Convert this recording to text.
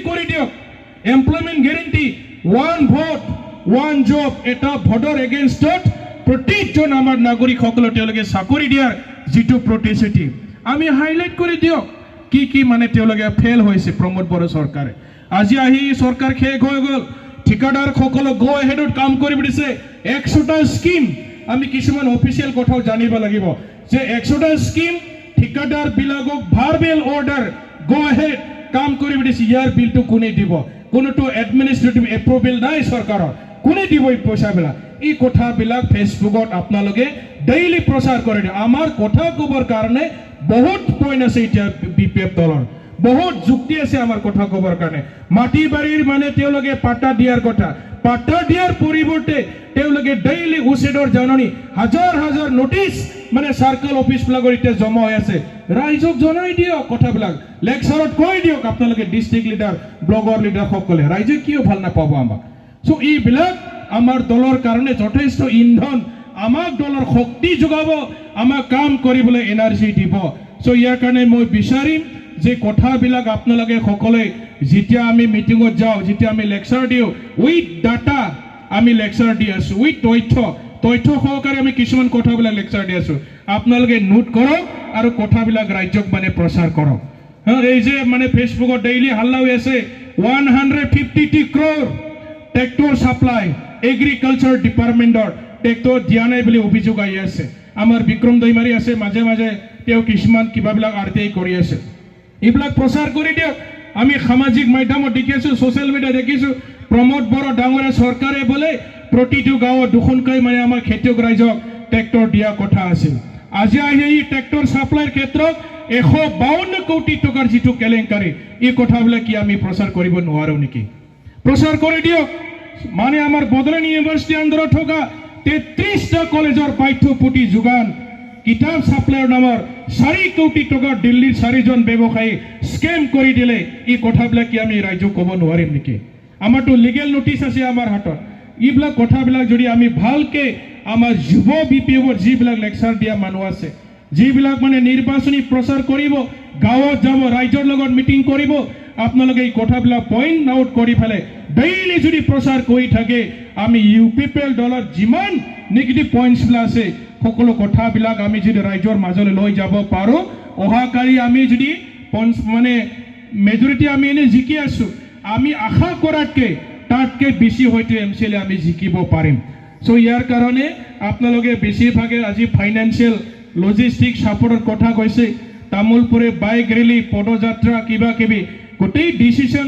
কৰি দিয়ক employment guarantee one vote one job এটা ভোটৰ এগেইনষ্টত প্ৰতিজন আমাৰ নাগৰিকসকলক তেওঁলোকে চাকৰি দিয়াৰ যিটো প্ৰতিশ্ৰুতি আমি হাইলাইট কৰি দিয়ক কি মানে তেওঁলোকে ফেল হৈছে প্ৰমোদ বড়ো চৰকাৰে আজি আহি চৰকাৰ শেষ হৈ গ'ল ঠিকাদাৰসকলক গো এহেডত কাম কৰিব দিছে 100টা স্কিম আমি কিছুমান অফিচিয়েল কথাও জানিব লাগিব যে 100টা স্কিম ঠিকাদাৰ বিলাকক ভাৰ্বেল অৰ্ডাৰ গো এহেড কাম কৰিব দিছে ইয়াৰ বিলটো কোনে দিব কোনোটো এডমিনিষ্ট্ৰেটিভ এপ্ৰুভেল নাই চৰকাৰৰ কোনে দিব এই পইচাবিলাক এই কথাবিলাক ফেচবুকত আপোনালোকে ডেইলি প্ৰচাৰ কৰে আমাৰ কথা ক'বৰ কাৰণে বহুত পইণ্ট আছে এতিয়া বিপিএফ দলৰ বহুত যুক্তি আছে আমাৰ কথা ক'বৰ কাৰণে মাটি বাৰীৰ মানে তেওঁলোকে পাট্টা দিয়াৰ কথা পাট্টা দিয়াৰ পৰিৱৰ্তে তেওঁলোকে ডেইলি উচেডৰ জাননী হাজাৰ হাজাৰ নোটিছ মানে সাৰ্কেল অফিচবিলাকৰ এতিয়া জমা হৈ আছে ৰাইজক জনাই দিয়ক কথাবিলাক লেকচাৰত কৈ দিয়ক আপোনালোকে ডিষ্ট্ৰিক্ট লিডাৰ ব্লগৰ লিডাৰ সকলে ৰাইজে কিয় ভাল নাপাব আমাক সো এইবিলাক আমাৰ দলৰ কাৰণে যথেষ্ট ইন্ধন আমাক দলৰ শক্তি যোগাব আমাক কাম কৰিবলৈ এনাৰ্জি দিব সো ইয়াৰ কাৰণে মই বিচাৰিম যে কথাবিলাক আপোনালোকে সকলে যেতিয়া আমি মিটিঙত যাওঁ যেতিয়া আমি লেকচাৰ দিওঁ উইথ ডাটা আমি লেকচাৰ দি আছো উইথ তথ্য সহকাৰে আমি কিছুমান কথাবিলাক লেকচাৰ দি আছো আপোনালোকে নোট কৰক আৰু কথাবিলাক ৰাজ্যক মানে প্ৰচাৰ কৰক এই যে মানে ফেচবুকত ডেইলি হাল্লা হৈ আছে 150 crore ট্ৰেক্টৰ সাপ্লাই এগ্ৰিকালচাৰ ডিপাৰ্টমেণ্টৰ ট্ৰেক্টৰ দিয়া নাই বুলি অভিযোগ আহি আছে আমাৰ বিক্ৰম দৈমাৰী আছে মাজে মাজে তেওঁ কিছুমান কিবাবিলাক আৰটিআই কৰি আছে এইবিলাক প্ৰচাৰ কৰি দিয়ক আমি সামাজিক মাধ্যমত দেখিছো সোশ্যাল মিডিয়া দেখিছো প্ৰমোদ বড়ো ডাঙৰে চৰকাৰে বোলে প্ৰতিটো গাঁৱত দুখনকৈ মানে আমাৰ খেতিয়ক ৰাইজক ট্ৰেক্টৰ দিয়া কথা আছিল আজি আহি এই ট্ৰেক্টৰ সাপ্লাইৰ ক্ষেত্ৰত 152 কোটি টকাৰ যিটো কেলেংকাৰী এই কথাবিলাক কি আমি প্ৰচাৰ কৰিব নোৱাৰো নেকি প্ৰচাৰ কৰি দিয়ক মানে আমাৰ বদলেন ইউনিভাৰ্চিটি আণ্ডাৰত থকা 33টা কলেজৰ পাঠ্যপুথি যোগান কিতাপ সাপ্লাইৰ নামৰ 4 কোটি টকা দিল্লীৰ 4জন ব্যৱসায়ী স্কেম কৰি দিলে এই কথাবিলাক কি আমি ৰাইজক ক'ব নোৱাৰিম নেকি আমাৰটো লিগেল নোটিছ আছে আমাৰ হাতত এইবিলাক কথাবিলাক যদি আমি ভালকে আমাৰ যুৱ বিপিএফৰ যিবিলাক লেকচাৰ দিয়া মানুহ আছে যিবিলাক মানে নিৰ্বাচনী প্ৰচাৰ কৰিব গাঁৱত যাব ৰাইজৰ লগত মিটিং কৰিব আপোনালোকে এই কথাবিলাক পইণ্ট আউট কৰি ফেলে ডেইলি যদি প্ৰচাৰ কৰি থাকে আমি ইউপিপিএল দলৰ যিমান নিগেটিভ পইণ্টছবিলাক আছে সকলো কথাবিলাক আমি যদি ৰাইজৰ মাজলৈ লৈ যাব পাৰো অহাকালি আমি যদি মানে মেজৰিটি আমি এনে জিকি আছো আমি আশা কৰাতকে তাতকে বেছি হয়তো এমচিএল আমি জিকিব পাৰিম সো ইয়াৰ কাৰণে আপোনালোকে বেছিভাগে আজি ফাইনেন্সিয়েল লজিষ্টিক সাপোৰ্টৰ কথা কৈছে তামুলপুৰে বাইক ৰেলী পদযাত্ৰা কিবা কিবি গোটেই ডিচিশন